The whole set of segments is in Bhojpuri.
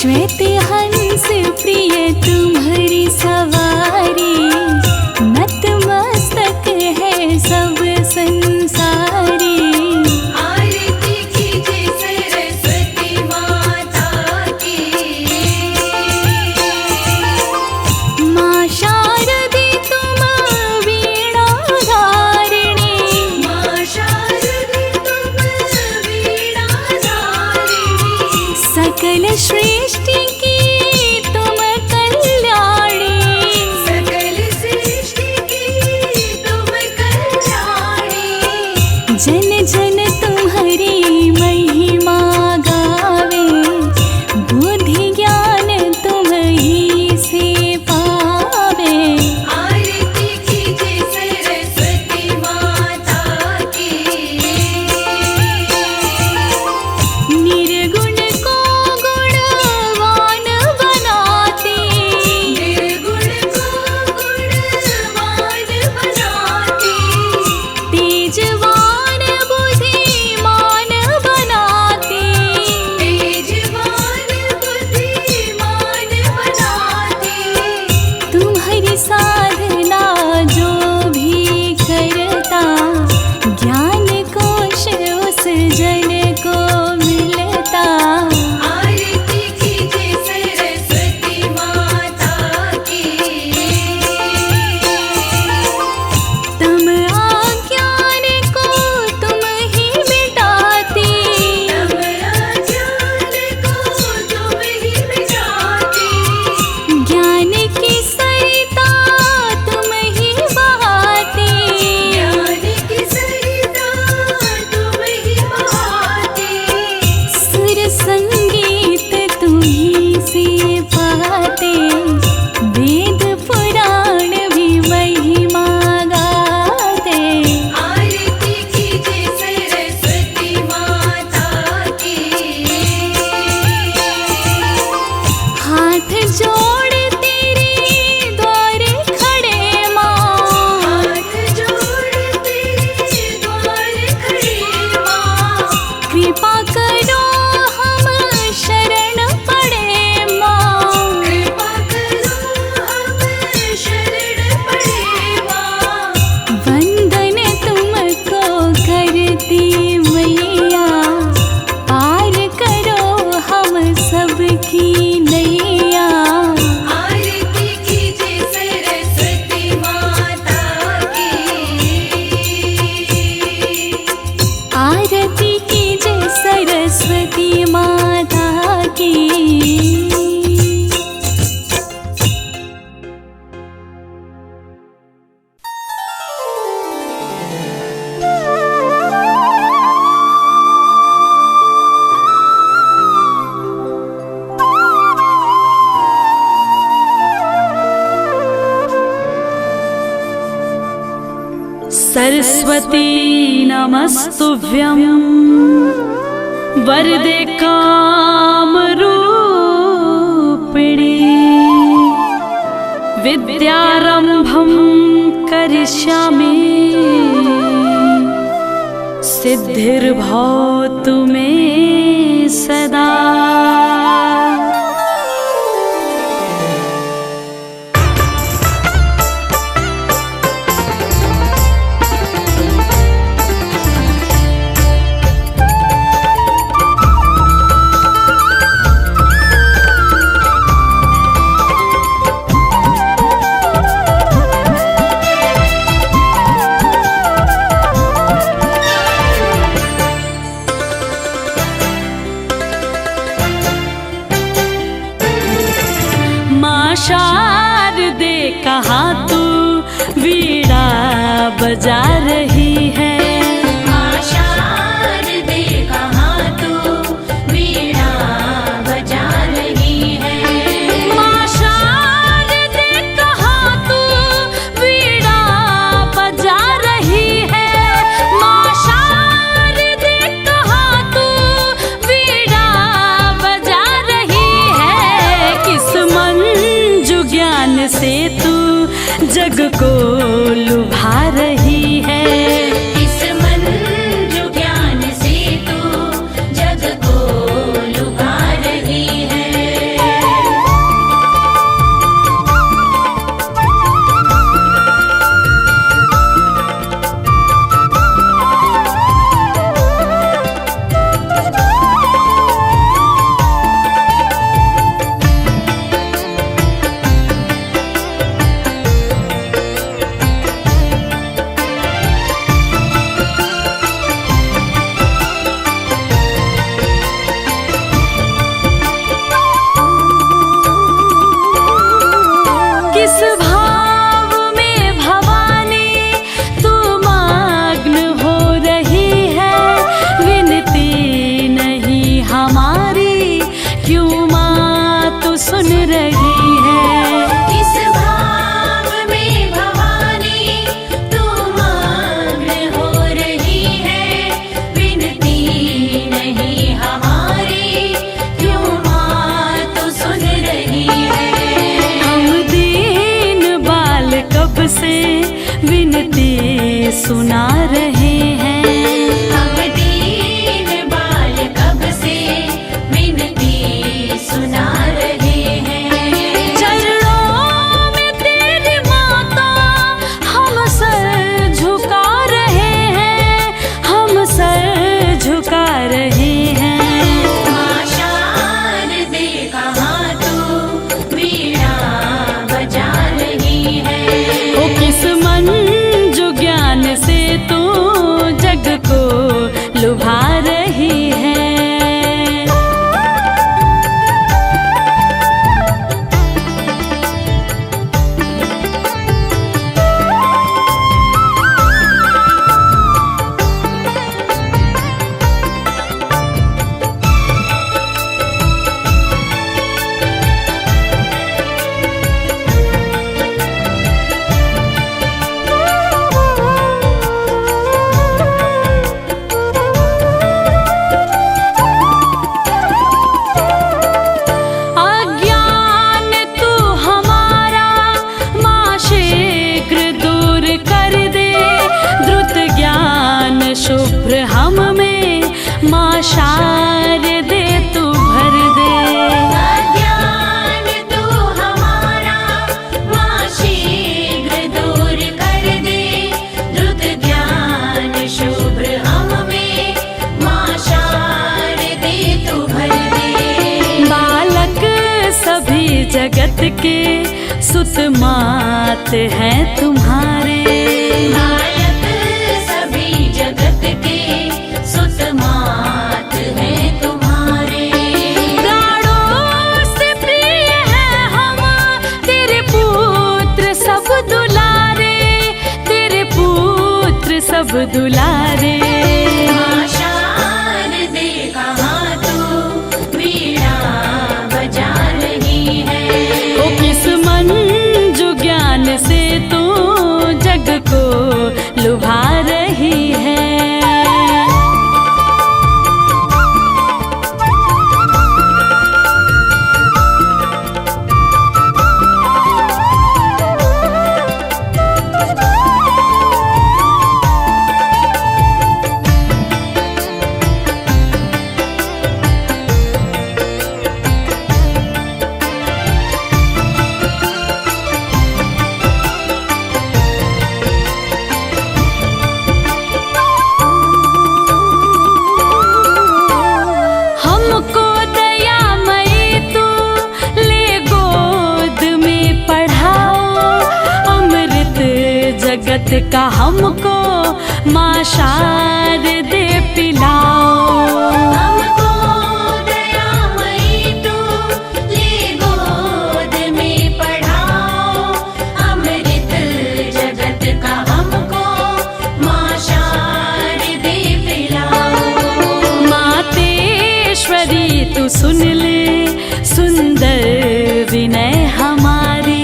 श्वेत हंस प्रिय तुम्हारी सवारी, नतमस्तक है सब संसारी। आरती कीजे सरस्वती माता की। माँ शारदे तुम वीणा धारिणी, माँ शारदे तुम वीणा धारिणी। सकल सृष्टि की तुम कल्याणी, सकल सृष्टि की तुम कल्याणी। जन जन तुम्हारी महिमा गावे, बुद्धि ज्ञान तुम ही से पावे। आरती कीजे सरस्वती माता की। निर्गुण को गुणवान बनाती, निर्गुण को गुणवान बनाती। तेजवान बुद्धिमान बनाती, तेजवान बुद्धिमान बनाती। तुम्हारी साधना जो भी करता, ज्ञान कोश उस जन को मिलता। आरती कीजे सरस्वती माता की। तुम अज्ञान को तुम ही मिटाती, तब अज्ञान को तुम ही मिटाती। ज्ञान की सरिता तुम ही बहाती। ज्ञान की सरिता तुम ही बहाती। सुर संगीत तुम्हीं से पाते, वेद पुराण भी महिमा गाते। आरती कीजे सरस्वती माता की। हाथ जोड़ तेरे द्वारे खड़े माँ, हाथ जोड़ तेरे द्वार खड़े माँ। कृपा करो हम शरण पड़े माँ। कृपा करो हम शरण पड़े माँ। वंदन तुमको करती मैया, पार करो हम सबकी नैया। आरती कीजे सरस्वती माता की। आरती कीजे सरस्वती माता की। सरस्वती नमस्तुभ्यं, वरदे कामरूपिणी। विद्यारम्भं करिष्यामि, सिद्धिर्भवतु मे सदा। शारदे कहाँ तू वीणा बजा रही है। माँ शारदे कहाँ तू वीणा बजा रही है। माँ शारदे कहाँ तू वीणा बजा रही है। माँ शारदे कहाँ तू वीणा बजा रही है। किस मंजू ज्ञान से तू जग को लुभा रही है। इस मंजू ज्ञान से तू जग को लुभा रही है। तू सुन रही है। इस भाव में भवानी तू मग्न हो रही है, विनती नहीं हमारी क्यों माँ तू सुन रही है। हम दीन बाल कब से विनती सुना रहे हैं। हम दीन बाल कब से विनती सुना रहे हैं। चरणों में तेरी माता हम सर झुका रहे हैं, हम सर झुका रहे हैं। माँ शारदे कहाँ तू वीणा बजा रही है। ओ किस मन जो ज्ञान से तू जग को लुभा रही है। अज्ञान तू हमारा माँ शीघ्र दूर कर दे, द्रुत ज्ञान शुभ्र हम में माँ शारदे तू भर दे। अज्ञान तू हमारा माँ शीघ्र दूर कर दे, द्रुत ज्ञान शुभ्र हम में माँ शारदे तू भर दे। बालक सभी जगत के सुत मात हैं तुम्हारे। बालक सभी जगत के सुत मात हैं तुम्हारे। प्राणों से प्रिय है हम तेरे पुत्र सब दुलारे, तेरे पुत्र सब दुलारे। माँ शारदे कहाँ तू वीणा बजा रही है। ओ किस मन जो ज्ञान से तू जग को लुभा रही है। हमको दयामयी तू ले गोद में पढ़ाओ, अमृत जगत का हमको माँ शारदे पिलाओ। हमको दयामयी तू ले गोद में पढ़ाओ, अमृत जगत का हमको माँ शारदे पिलाओ। मातेश्वरी तू सुन ले सुंदर विनय हमारी।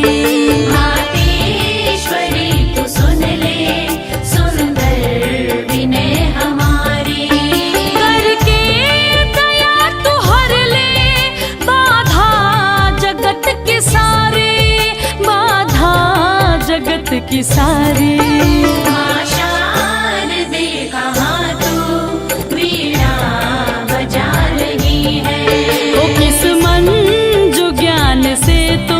मातेश्वरी तू सुन ले सुंदर विनय हमारी। करके दया तू हर ले बाधा जगत की सारी, बाधा जगत की सारी। माँ शारदे कहाँ तू वीणा बजा रही है। ओ किस मन जो ज्ञान से तू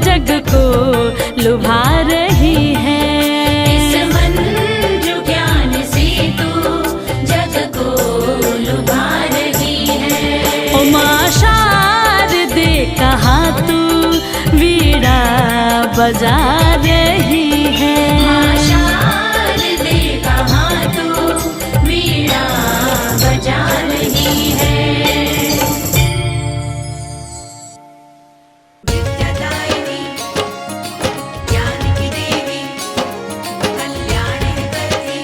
जग को लुभा रही है। इस मन जो ज्ञान से तू जग को लुभा रही है। ओ माँ शारदे कहाँ तू वीणा बजा रही है। माँ शारदे कहाँ तू वीणा बजा रही है। विद्यादायिनी ज्ञान की देवी कल्याण करती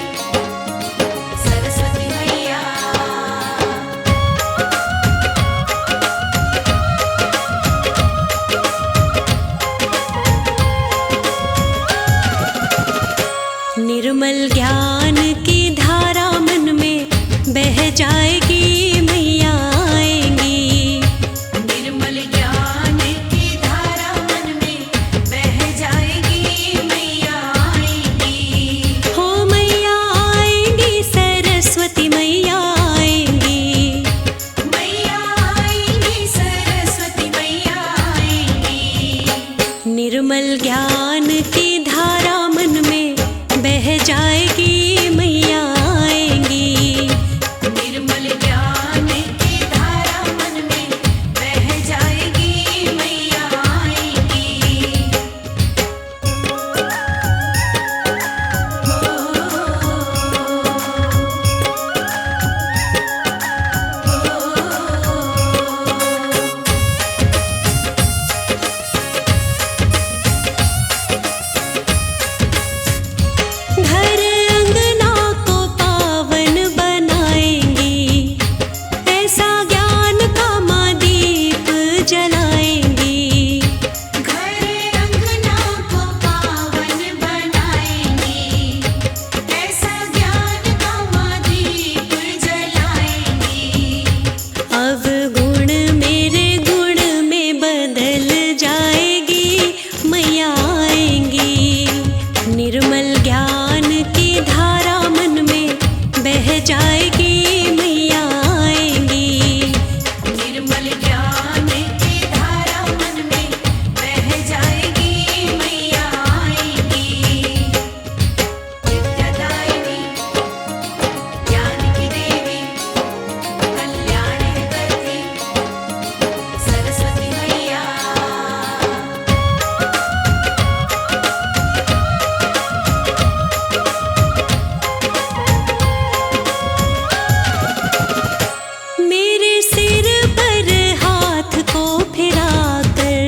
सरस्वती मैया। ज्ञान की धारा मन में बह जाएगी, मैया आएंगी। निर्मल ज्ञान की धारा मन में बह जाएगी, मैया आएंगी। घर अंगना को पावन बनाएंगी, ऐसा ज्ञान का माँ दीप जलाएंगी। घर अंगना को पावन बनाएंगी, ऐसा ज्ञान का माँ दीप जलाएंगी। अवगुण मेरे गुण में बदल जाएगी, मैया आएंगी। निर्मल ज्ञान की धारा मन में बह जाएगी, मैया आएंगी। निर्मल ज्ञान की धारा मन में बह जाएगी, मैया आएंगी। विद्यादायिनी ज्ञान की देवी, कल्याण करती सरस्वती मैया। मेरे सिर पर हाथ को फिराकर,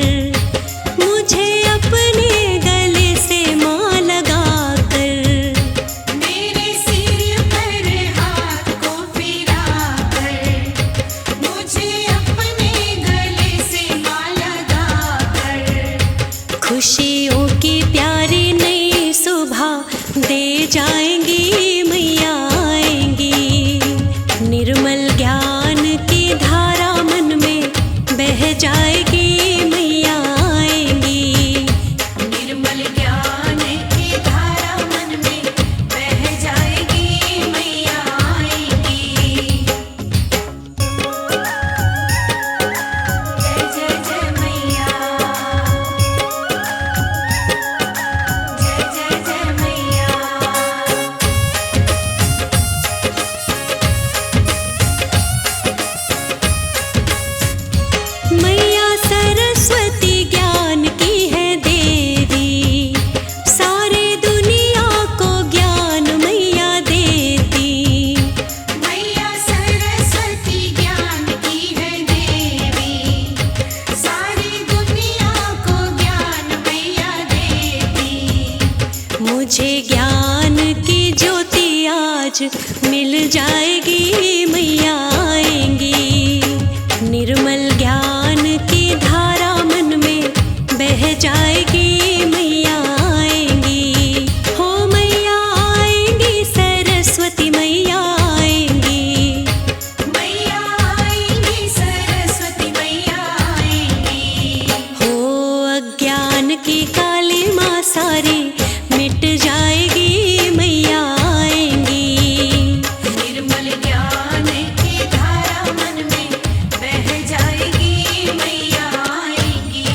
मुझे अपने गले से माँ लगाकर। मेरे सिर पर हाथ को फिराकर, मुझे अपने गले से माला लगाकर। खुशियों की प्यारी नई सुबह दे जाएंगी, मैया आएंगी। निर्मल ज्ञान की धारा मन में बह जाएगी, मैया आएंगी। निर्मल ज्ञान की धारा मन में बह जाएगी, मैया आएंगी। जय जय जय मैया, जय जय जय मैया। मैया सरस्वती ज्ञान की है देवी, सारी दुनिया को ज्ञान मैया देती। मैया सरस्वती ज्ञान की है देवी, सारी दुनिया को ज्ञान मैया देती। मुझे ज्ञान की ज्योति आज मिल जाएगी, मैया आएंगी। निर्मल ज्ञान की धारा मन में बह जाएगी, मैया आएंगी। हो मैया आएंगी, सरस्वती मैया आएंगी। मैया आएंगी, सरस्वती मैया आएंगी। हो अज्ञान की काली माँ सारी मिट जाएगी, मैया आएंगी। निर्मल ज्ञान की धारा मन में बह जाएगी, मैया आएंगी।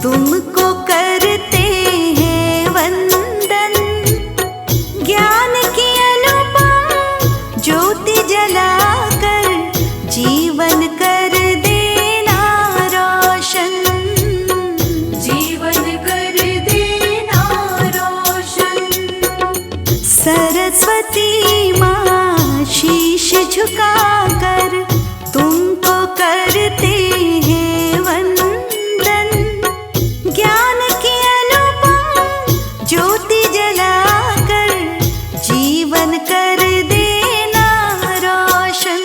तुमको करते हैं वंदन। ज्ञान की अनुपम ज्योति जलाकर जीवन कर देना रोशन। जीवन कर देना रोशन। सरस्वती माँ शीश झुकाकर तुमको करते हैं वंदन। ज्ञान की अनुपम ज्योति जलाकर जीवन कर देना रोशन।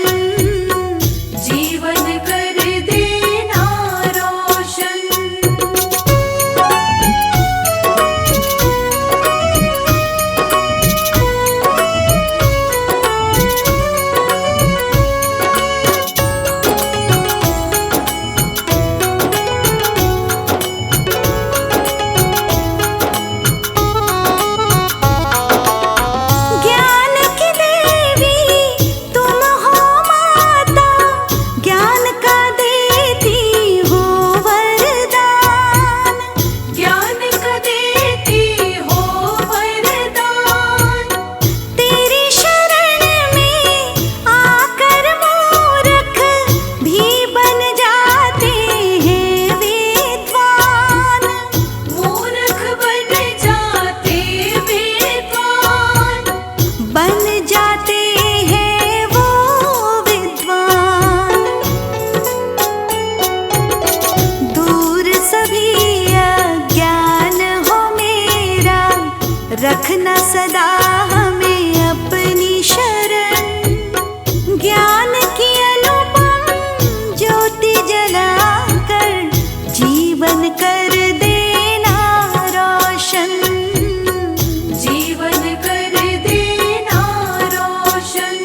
जीवन कर देना रोशन। ज्ञान की देवी तुम हो माता, ज्ञान का देती हो वरदान। ज्ञान का देती हो वरदान। तेरी शरण में आकर मूर्ख भी बन जाते हैं विद्वान। मूर्ख बन जाते विद्वान। बन जाते हैं वो विद्वान। दूर सभी अज्ञान हो मेरा, रखना सदा हमें अपनी शरण। ज्ञान की अनुपम ज्योति जलाकर जीवन कर देना रोशन। जीवन कर देना रोशन।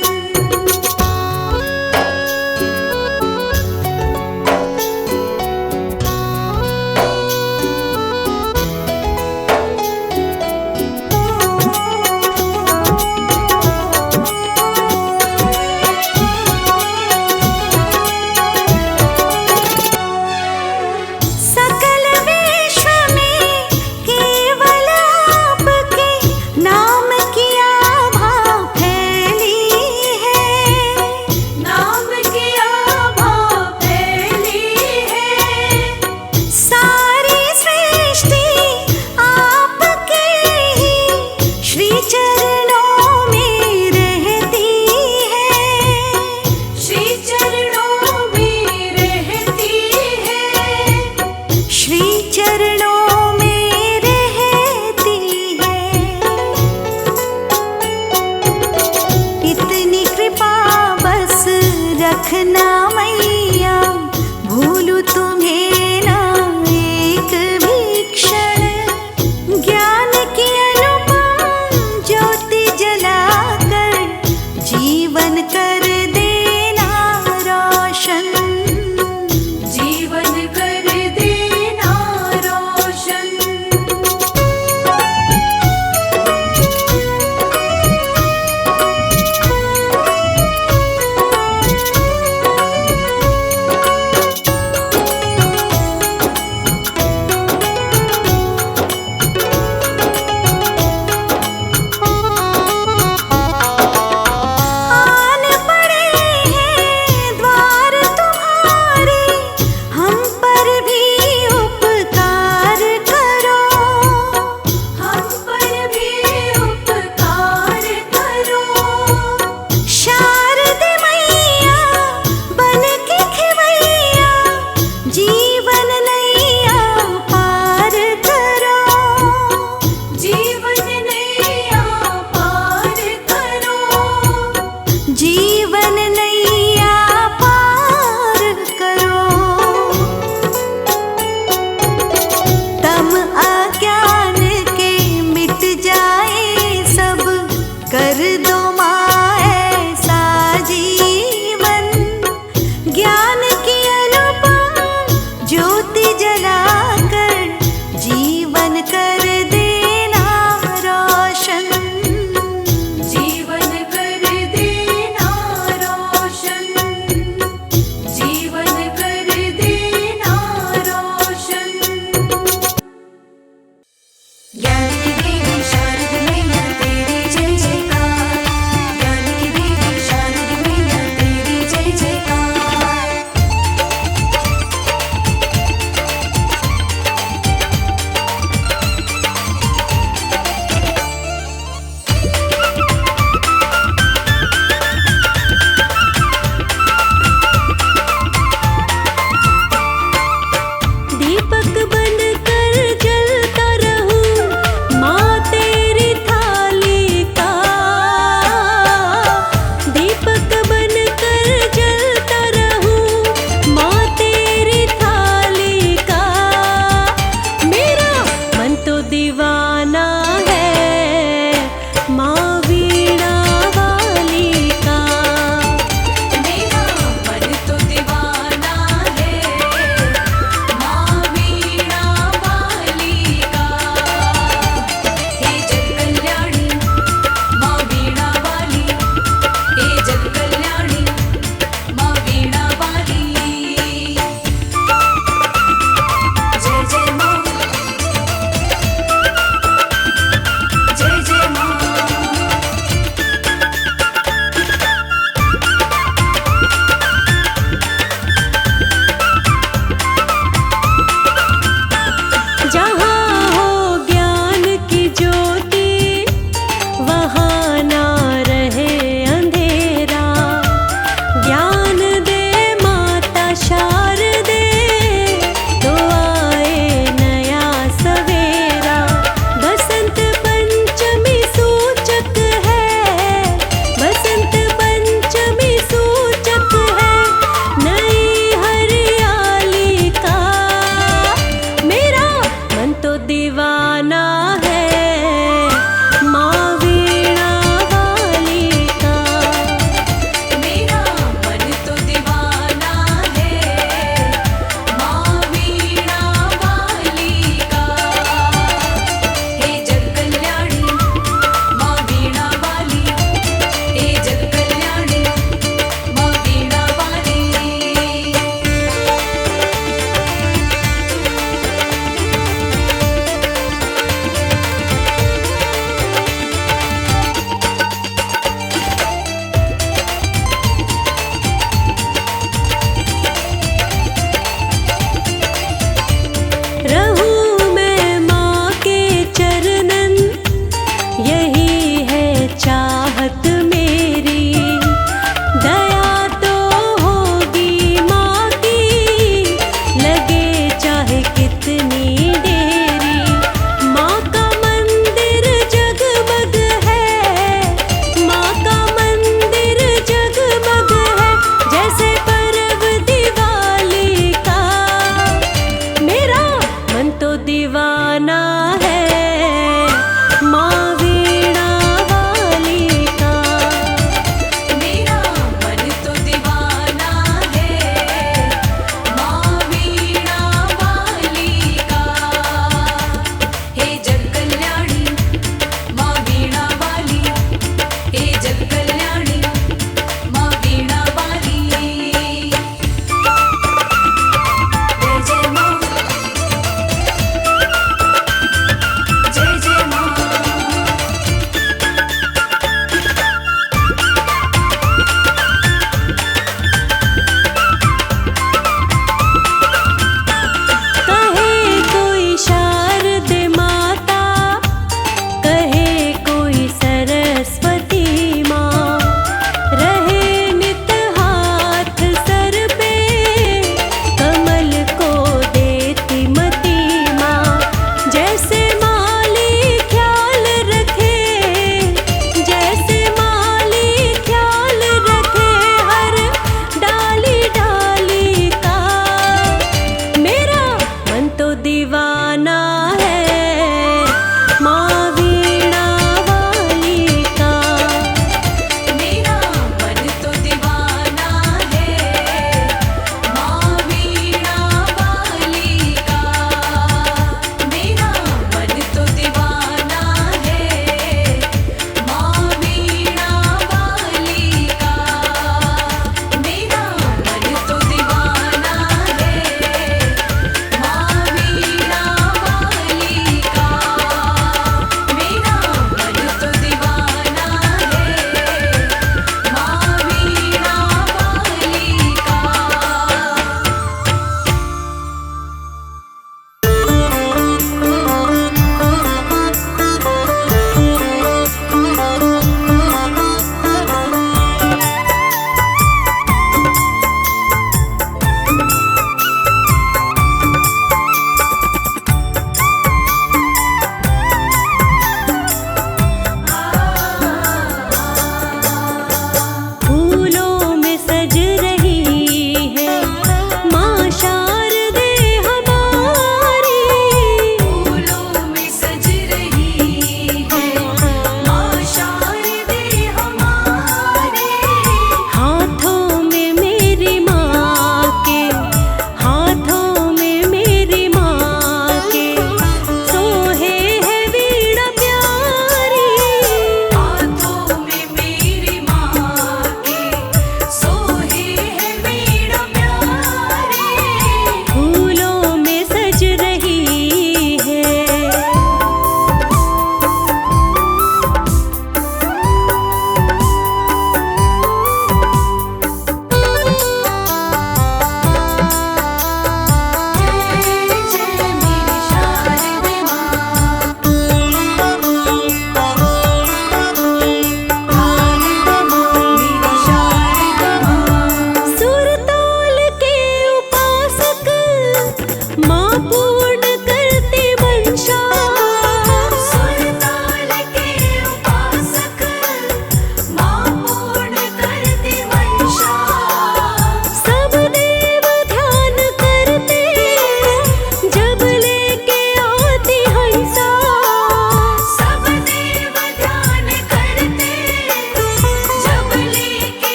सकल विश्व में केवल आपके नाम की आभा फैली है। नाम की आभा फैली है। सारी सृष्टि आपके ही श्री चरणों में रहती है। श्री चरणों में रहती है। श्री चरणों में रहती है। इतनी कृपा बस रखना मैया, भूलू तुम्हें ना एक भी क्षण। ज्ञान की अनुपम ज्योति जलाकर जीवन कर देना रोशन। जीवन कर देना रोशन। आन पड़े हैं द्वार तुम्हारे, हम पर भी उपकार करो। हम पर भी उपकार करो। शारद मैया बन के खिवैया, जीवन नैया पार करो। जीवन नैया पार करो। जीवन नैया पार करो। तम अज्ञान के मिट जाए सब, कर दो माँ ऐसा जीवन। ज्ञान की अनुपम ज्योति जलाकर जीवन कर देना रोशन। जीवन कर देना रोशन। जीवन कर देना रोशन।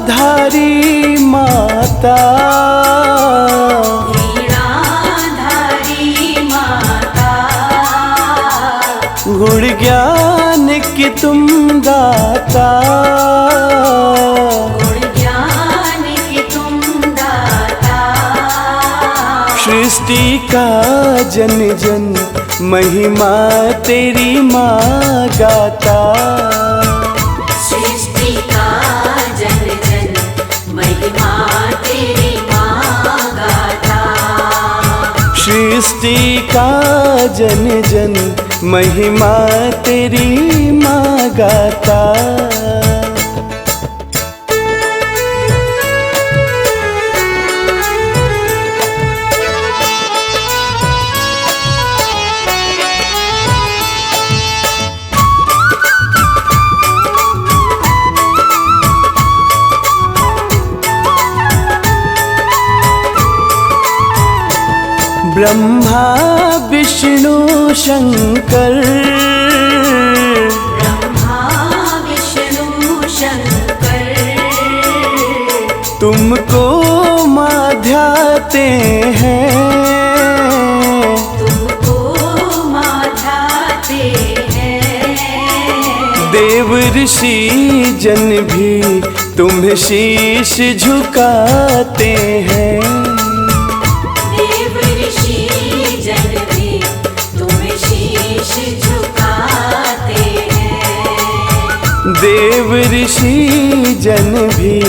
वीणाधारी माता, वीणाधारी माता, गुण ज्ञान की तुम दाता, गुण ज्ञान की तुम दाता, सृष्टि का जन जन महिमा तेरी माँ गाता, सृष्टि का जन जन महिमा तेरी माँ गाता, सृष्टि का जन जन महिमा तेरी माँ गाता। ब्रह्मा विष्णु शंकर, ब्रह्मा विष्णु शंकर, तुमको माध्याते हैं, तुमको माधाते हैं, देव ऋषि जन भी तुम्हें शीश झुकाते हैं, देव ऋषि जन भी तुम्हें शीश झुकाते हैं, देव ऋषि जन भी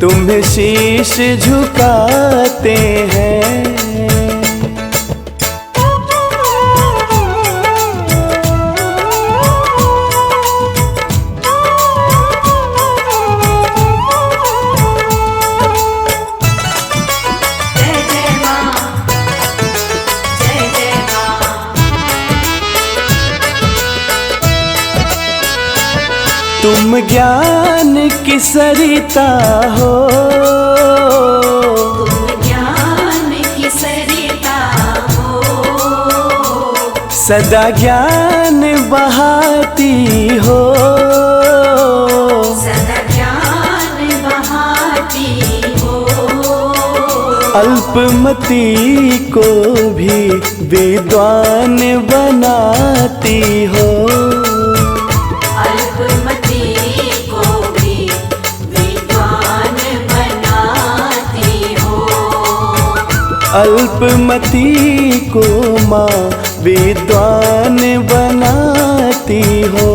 तुम्हें शीश झुकाते हैं। जय जय माँ, जय जय माँ, तुम ज्ञान की सरिता हो, तुम ज्ञान की सरिता हो, सदा ज्ञान बहाती हो, सदा ज्ञान बहाती हो, अल्पमति को भी विद्वान बनाती हो, अल्पमति को भी विद्वान बनाती हो, अल्पमति को माँ विद्वान बनाती हो।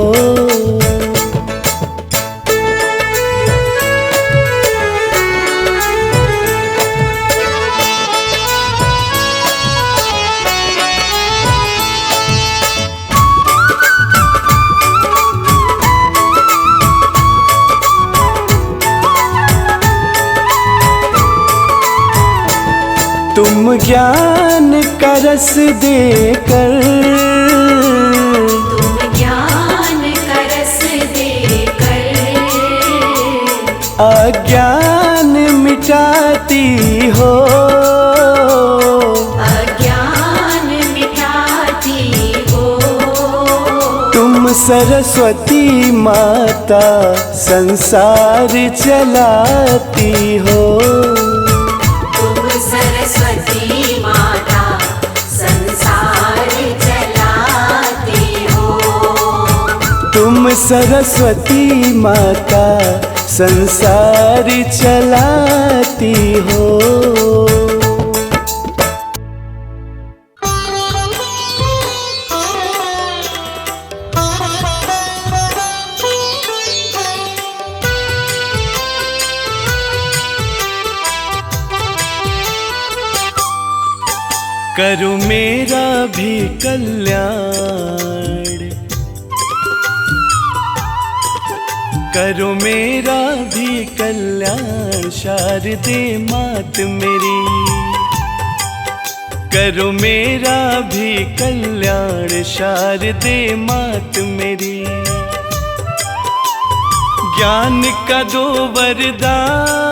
तुम ज्ञान का रस देकर, तुम ज्ञान का रस देकर, अज्ञान मिटाती हो, अज्ञान मिटाती हो, तुम सरस्वती माता संसार चलाती हो, तुम सरस्वती माता संसार चलाती हो, तुम सरस्वती माता संसार चलाती हो। करो मेरा भी कल्याण, करो मेरा भी कल्याण शारदे मात मेरी, करो मेरा भी कल्याण शारदे मात मेरी, ज्ञान का दो वरदान,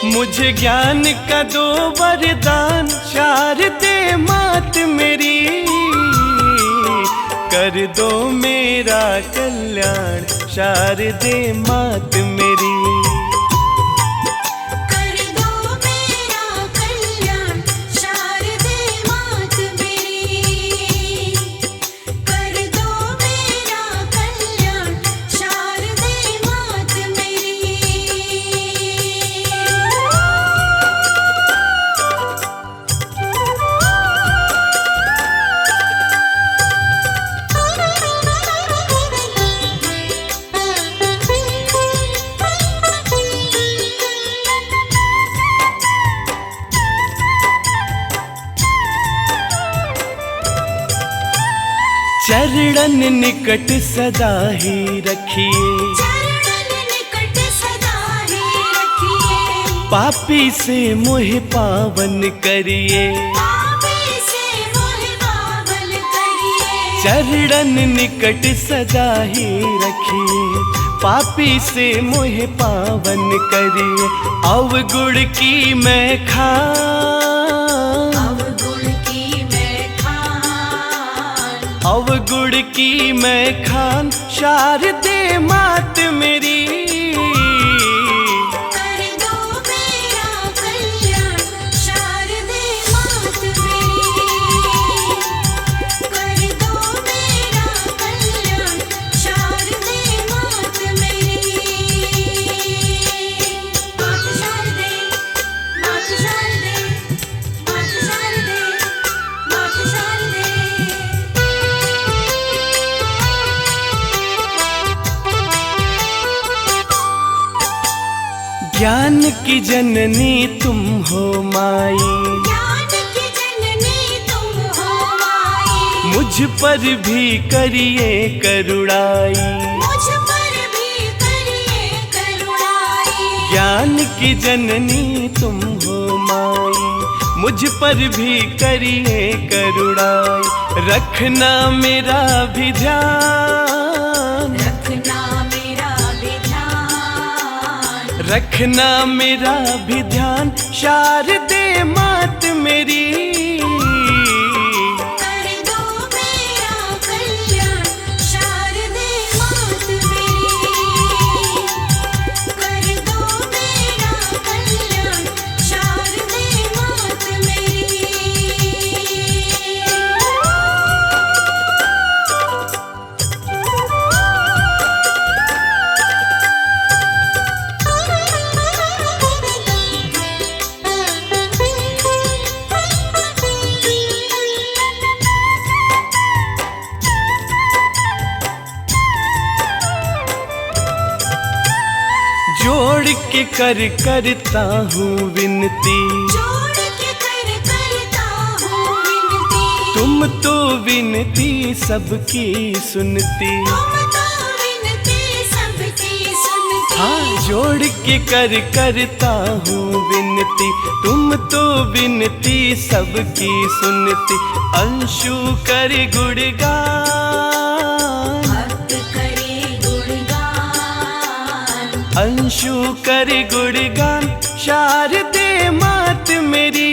मुझे ज्ञान का दो वरदान शारदे मात मेरी, कर दो मेरा कल्याण शारदे मात मेरी। कर दो मेरा कल्याण शारदे मात मेरी। कर दो मेरा कल्याण शारदे मात मेरी। चरणन निकट सदा ही रखिए, चरणन निकट सदा ही रखिए। पापी से मोह पावन करिए। पापी से मोह पावन करिए। चरणन निकट सदा ही रखिए, पापी से मोह पावन करिए। अवगुण की मैं खान, अवगुण की मैं खान। अवगुण की मैं खान शारदे मात मेरी। कर दो मेरा कल्याण शारदे मात मेरी। कर दो मेरा कल्याण शारदे मात मेरी। मात शारदे, मात शारदे, मात शारदे, मात शारदे। ज्ञान की जननी तुम हो माई, ज्ञान की जननी तुम हो माई। मुझ पर भी करिए करुणाई। मुझ पर भी करिए करुणाई। ज्ञान की जननी तुम हो माई, मुझ पर भी करिए करुणाई। रखना मेरा भी ध्यान, रखना मेरा भी ध्यान। रखना मेरा भी ध्यान शारदे मात मेरी। कर दो मेरा कल्याण शारदे मात मेरी। कर दो मेरा कल्याण शारदे मात मेरी। जोड़ के करता हूँ विनती, जोड़ के करता हूँ विनती। तुम तो विनती सबकी सुनती। तुम तो विनती सबकी सुनती। हाँ जोड़ के करता हूँ विनती, तुम तो विनती सबकी सुनती। अंशु कर गुणगान, भक्त करे गुणगान। अंशु कर गुणगान शारदे मात मेरी।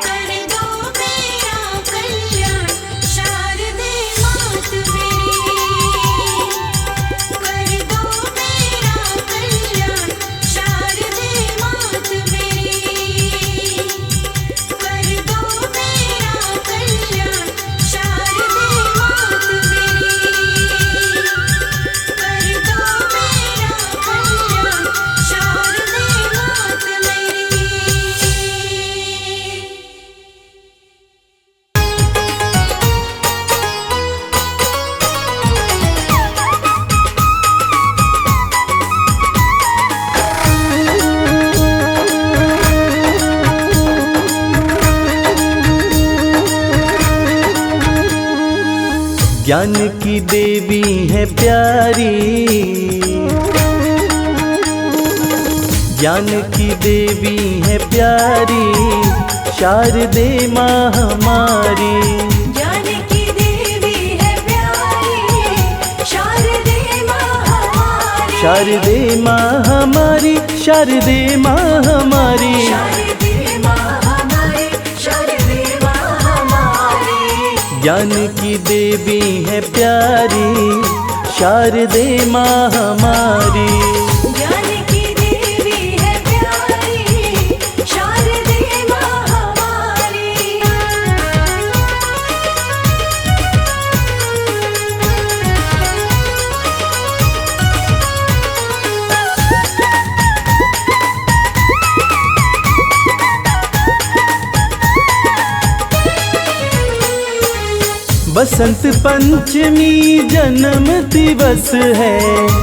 कर दो मेरा कल्याण शारदे मात मेरी। कर दो मेरा कल्याण शारदे मात मेरी। कर दो मेरा कल्याण शारदे मात मेरी। कर दो मेरा कल्याण शारदे मात मेरी। ज्ञान की देवी है प्यारी, ज्ञान की देवी है प्यारी शारदे माँ हमारी। ज्ञान की देवी है प्यारी शारदे माँ हमारी। शारदे माँ हमारी, शारदे माँ हमारी। शारदे माँ हमारी, शारदे माँ हमारी। ज्ञान की देवी है प्यारी शारदे माँ हमारी। ज्ञान की देवी है प्यारी, शारदे माँ हमारी। बसंत पंचमी जन्म दिवस है,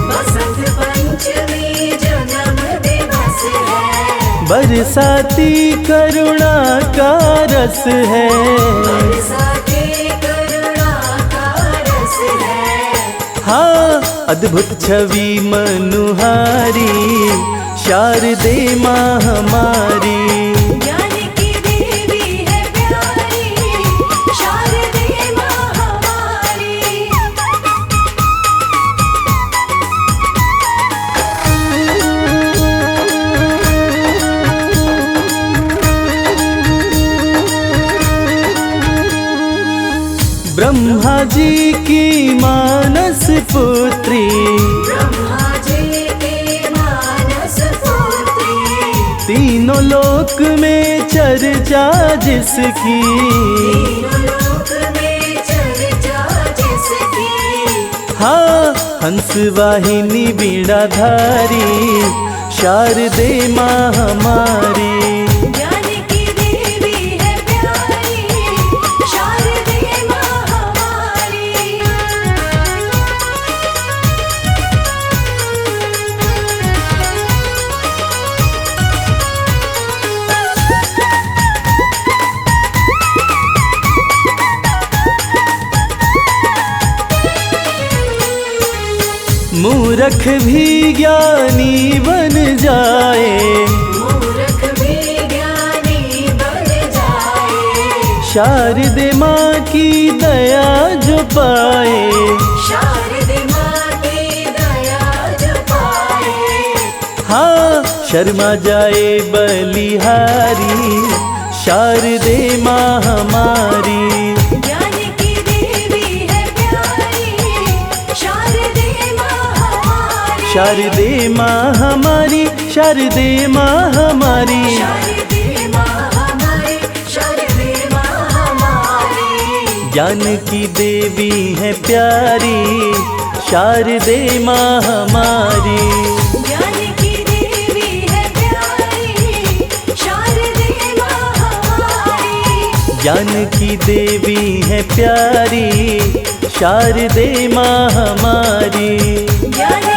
बसंत पंचमी जन्म दिवस है। बरसाती करुणा का रस है। बरसाती करुणा का रस है। हाँ, अद्भुत छवि मनुहारी, शारदे माँ हमारी। ज्ञान की देवी है प्यारी, शारदे माँ हमारी। ब्रह्मा जी की मानस पुत्री, ब्रह्मा जी की मानस पुत्री। तीनों लोक में चर्चा जिसकी। तीनों लोक में चर्चा जिसकी। हाँ, हंस वाहिनी बीड़ाधारी, शारदे माँ हमारी। ज्ञान की देवी है प्यारी, शारदे माँ हमारी। मूर्ख भी ज्ञानी बन जाए, मूर्ख भी ज्ञानी बन जाए। शारदे माँ की दया जो पाए। शारदे माँ की दया जो पाए। हाँ, शर्मा जाए बलिहारी, शारदे माँ हमारी। ज्ञान की देवी है प्यारी, शारदे माँ हमारी। शारदे माँ हमारी, शारदे माँ हमारी। शारदे माँ हमारी, शारदे माँ हमारी। ज्ञान की देवी है प्यारी, शारदे माँ हमारी। ज्ञान की देवी है प्यारी, शारदे माँ हमारी। ज्ञान की देवी है प्यारी, शारदे माँ हमारी। ज्ञान